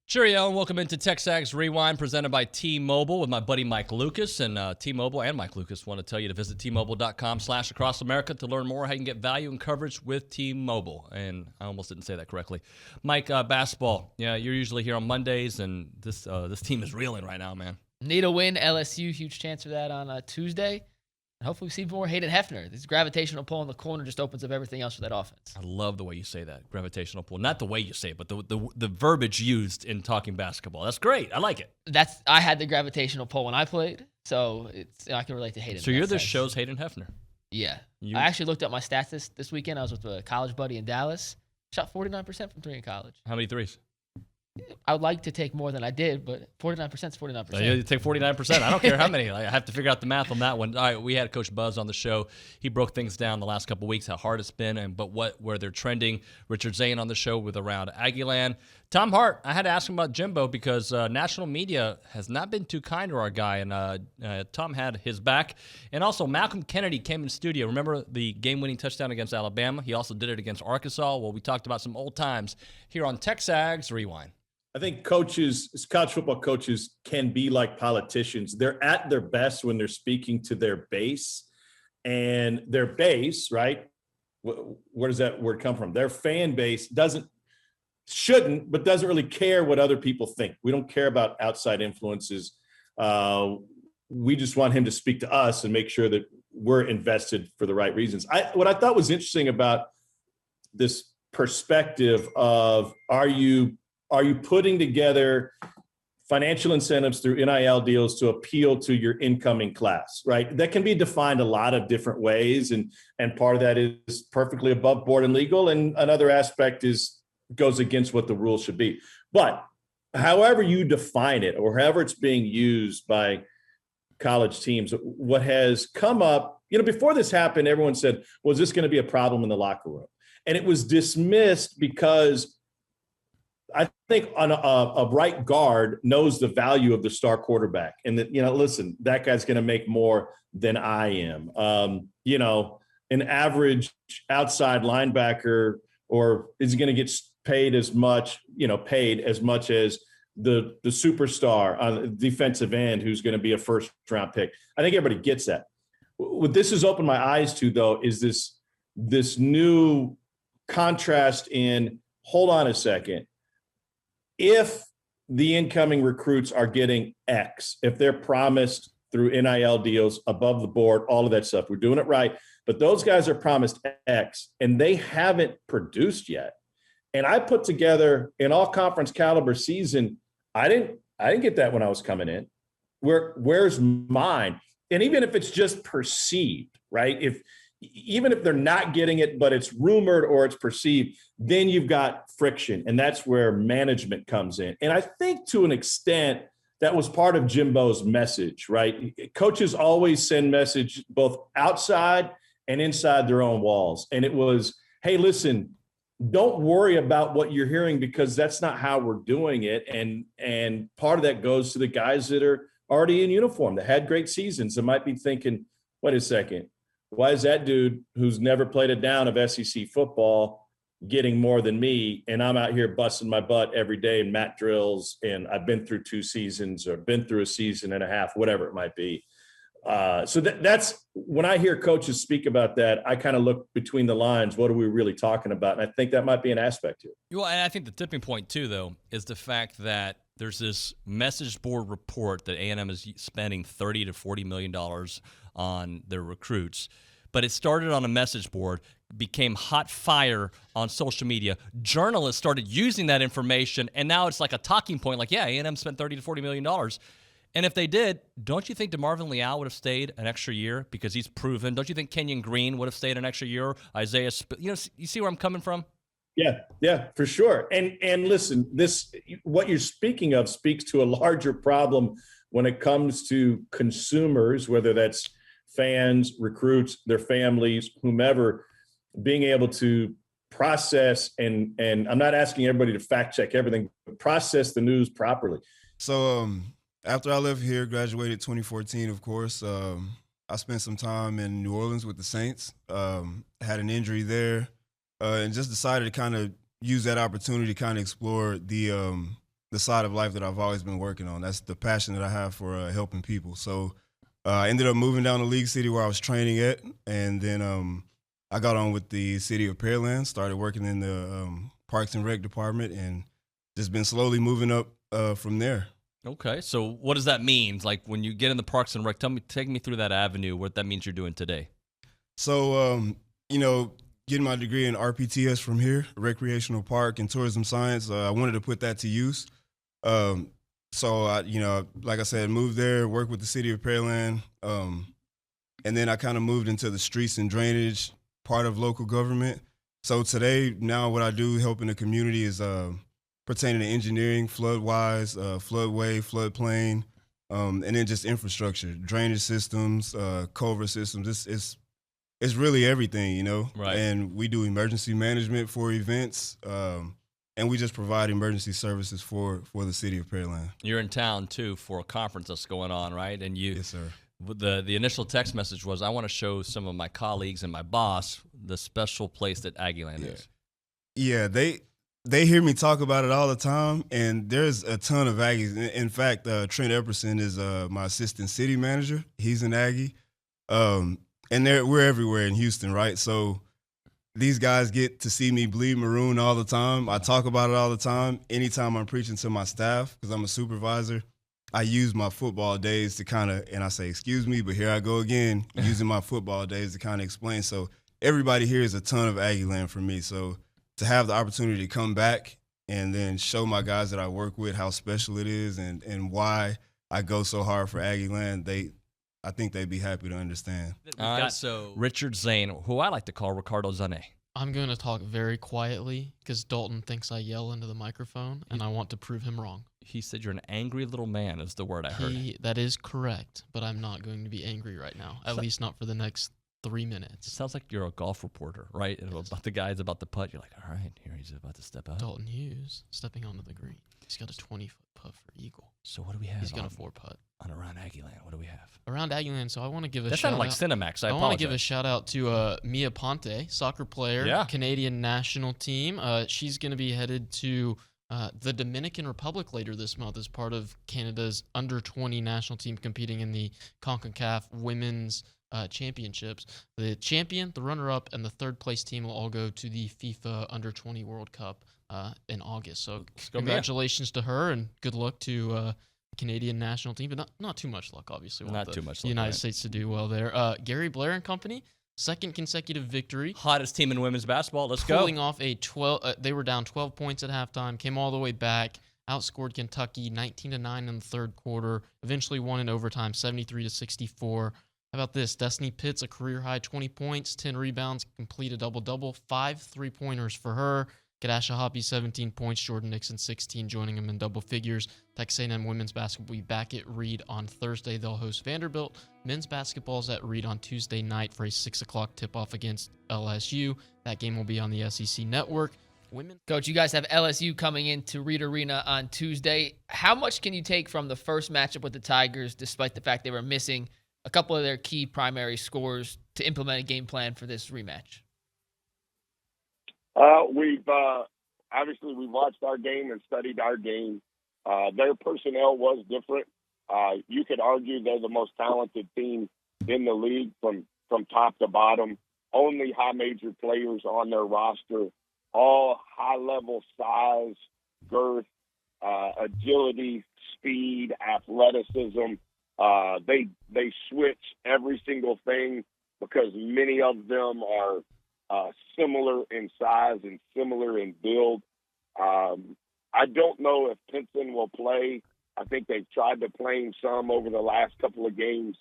Cheerio, and welcome into TexAgs Rewind, presented by T-Mobile with my buddy Mike Lucas. And T-Mobile and Mike Lucas want to tell you to visit T-Mobile.com/acrossamerica to learn more how you can get value and coverage with T-Mobile. And I almost didn't say that correctly. Mike, basketball. Yeah, you're usually here on Mondays, and this team is reeling right now, man. Need a win, LSU. Huge chance for that on Tuesday. And hopefully we see more Hayden Hefner. This gravitational pull in the corner just opens up everything else for that offense. I love the way you say that, gravitational pull. Not the way you say it, but the verbiage used in talking basketball. That's great. I like it. I had the gravitational pull when I played, so I can relate to Hayden. So you're the show's Hayden Hefner. Yeah. I actually looked up my stats this weekend. I was with a college buddy in Dallas. Shot 49% from three in college. How many threes? I would like to take more than I did, but 49% is 49%. You take 49%. I don't care how many. I have to figure out the math on that one. All right, we had Coach Buzz on the show. He broke things down the last couple of weeks, how hard it's been, but where they're trending. Richard Zane on the show with around Aggieland. Tom Hart, I had to ask him about Jimbo because national media has not been too kind to our guy, and Tom had his back. And also, Malcome Kennedy came in studio. Remember the game-winning touchdown against Alabama? He also did it against Arkansas. Well, we talked about some old times here on TexAgs Rewind. I think college football coaches can be like politicians. They're at their best when they're speaking to their base, and their base, right? Where does that word come from? Their fan base shouldn't, but doesn't really care what other people think. We don't care about outside influences. We just want him to speak to us and make sure that we're invested for the right reasons. What I thought was interesting about this perspective of are you putting together financial incentives through NIL deals to appeal to your incoming class, right? That can be defined a lot of different ways. And part of that is perfectly above board and legal. And another aspect goes against what the rules should be. But however you define it, or however it's being used by college teams, what has come up, before this happened, everyone said, well, is this going to be a problem in the locker room? And it was dismissed because I think a right guard knows the value of the star quarterback, and that, listen, that guy's going to make more than I am. An average outside linebacker, or is he going to get paid as much as the superstar on the defensive end who's going to be a first round pick? I think everybody gets that. What this has opened my eyes to, though, is this new contrast in, hold on a second. If the incoming recruits are getting X, if they're promised through NIL deals above the board, all of that stuff, we're doing it right. But those guys are promised X, and they haven't produced yet. And I put together an all-conference caliber season. I didn't get that when I was coming in. Where's mine? And even if it's just perceived, right? Even if they're not getting it, but it's rumored or it's perceived, then you've got friction. And that's where management comes in. And I think to an extent, that was part of Jimbo's message, right? Coaches always send message both outside and inside their own walls. And it was, hey, listen, don't worry about what you're hearing because that's not how we're doing it. And part of that goes to the guys that are already in uniform, that had great seasons, that might be thinking, wait a second. Why is that dude who's never played a down of SEC football getting more than me? And I'm out here busting my butt every day in mat drills. And I've been through 2 seasons or been through a season and a half, whatever it might be. So that's when I hear coaches speak about that, I kind of look between the lines. What are we really talking about? And I think that might be an aspect here. Well, and I think the tipping point too, though, is the fact that there's this message board report that A&M is spending $30 to $40 million on their recruits. But it started on a message board, became hot fire on social media. Journalists started using that information, and now it's like a talking point, like, yeah, A&M spent $30 to $40 million. And if they did, don't you think DeMarvin Leal would have stayed an extra year because he's proven? Don't you think Kenyon Green would have stayed an extra year? Isaiah, you see where I'm coming from? Yeah, for sure. And listen, what you're speaking of speaks to a larger problem when it comes to consumers, whether that's fans, recruits, their families, whomever, being able to process and I'm not asking everybody to fact check everything, but process the news properly. So after I left here, graduated 2014, of course, I spent some time in New Orleans with the Saints, had an injury there. And just decided to kind of use that opportunity to kind of explore the the side of life that I've always been working on. That's the passion that I have for helping people. So I ended up moving down to League City where I was training at, and then I got on with the city of Pearland, started working in the Parks and Rec department, and just been slowly moving up from there. Okay, so what does that mean? Like when you get in the Parks and Rec, take me through that avenue, what that means you're doing today. So, getting my degree in RPTS from here, Recreational Park and Tourism Science, I wanted to put that to use. So I, like I said, moved there, worked with the city of Pearland, and then I kind of moved into the streets and drainage part of local government. So today, now what I do helping the community is pertaining to engineering, flood-wise, floodway, floodplain, and then just infrastructure, drainage systems, culvert systems. It's really everything, Right. And we do emergency management for events, and we just provide emergency services for the city of Pearland. You're in town, too, for a conference that's going on, right? And Yes, sir. The initial text message was, I want to show some of my colleagues and my boss the special place that Aggieland is. Yeah, they hear me talk about it all the time, and there's a ton of Aggies. In fact, Trent Epperson is my assistant city manager. He's an Aggie. And we're everywhere in Houston, right? So these guys get to see me bleed maroon all the time. I talk about it all the time. Anytime I'm preaching to my staff, because I'm a supervisor, I use my football days to and I say, excuse me, but here I go again, using my football days to kind of explain. So everybody here is a ton of Aggieland for me. So to have the opportunity to come back and then show my guys that I work with how special it is and why I go so hard for Aggieland, I think they'd be happy to understand. All right, so Richard Zane, who I like to call Ricardo Zane. I'm going to talk very quietly because Dalton thinks I yell into the microphone, and I want to prove him wrong. He said you're an angry little man is the word I heard. That is correct, but I'm not going to be angry right now, at least not for the next 3 minutes. It sounds like you're a golf reporter, right? Yes. About the guys about the putt. You're like, all right, here he's about to step out. Dalton Hughes stepping onto the green. He's got a 20-foot putt for eagle. So what do we have? He's got a 4-putt. On around Aggieland, what do we have? Around Aggieland, so I want to give a that shout out. That sounded like Cinemax. I want to give a shout out to Mia Ponte, soccer player, Canadian national team. She's going to be headed to the Dominican Republic later this month as part of Canada's under-20 national team competing in the CONCACAF Women's Championships. The champion, the runner-up, and the third-place team will all go to the FIFA Under-20 World Cup in August. So congratulations to her, and good luck to the Canadian national team, but not too much luck, obviously. Not too much luck. The United States to do well there. Gary Blair and company, second consecutive victory. Hottest team in women's basketball. Let's go. Pulling off a 12. They were down 12 points at halftime, came all the way back, outscored Kentucky 19-9 in the third quarter, eventually won in overtime 73-64. How about this? Destiny Pitts, a career-high 20 points, 10 rebounds, complete a double-double, 5 3-pointers for her. Kadasha Hoppy, 17 points, Jordan Nixon, 16, joining him in double figures. Texas A&M women's basketball will be back at Reed on Thursday. They'll host Vanderbilt. Men's basketball is at Reed on Tuesday night for a 6 o'clock tip-off against LSU. That game will be on the SEC Network. Coach, you guys have LSU coming into Reed Arena on Tuesday. How much can you take from the first matchup with the Tigers, despite the fact they were missing a couple of their key primary scorers, to implement a game plan for this rematch? We've watched our game and studied our game. Their personnel was different. You could argue they're the most talented team in the league from top to bottom. Only high major players on their roster, all high-level size, girth, agility, speed, athleticism. They switch every single thing because many of them are similar in size and similar in build. I don't know if Pinson will play. I think they've tried to play him some over the last couple of games.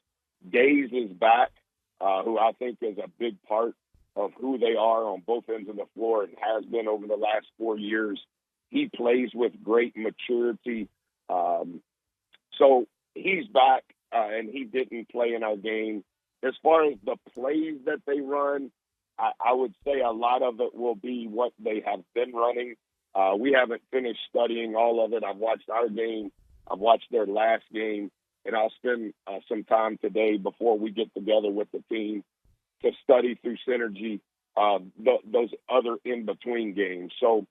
Gaze is back, who I think is a big part of who they are on both ends of the floor and has been over the last 4 years. He plays with great maturity. So he's back, and he didn't play in our game. As far as the plays that they run, I would say a lot of it will be what they have been running. We haven't finished studying all of it. I've watched our game. I've watched their last game, and I'll spend some time today before we get together with the team to study through synergy those other in-between games. So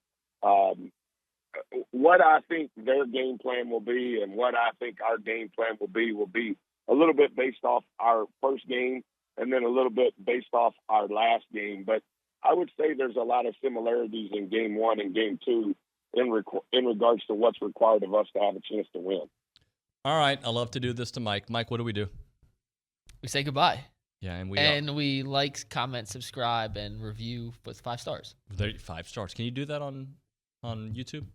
what I think their game plan will be and what I think our game plan will be a little bit based off our first game and then a little bit based off our last game. But I would say there's a lot of similarities in game 1 and game 2 in regards to what's required of us to have a chance to win. All right. I love to do this to Mike. Mike, what do we do? We say goodbye. Yeah, and we like, comment, subscribe, and review with 5 stars. 5 stars. Can you do that on YouTube?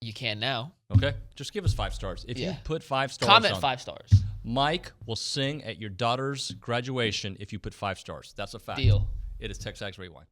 You can now. Okay. Just give us 5 stars. If you put 5 stars Comment 5 stars. Mike will sing at your daughter's graduation if you put 5 stars. That's a fact. Deal. It is TexAgs Rewind.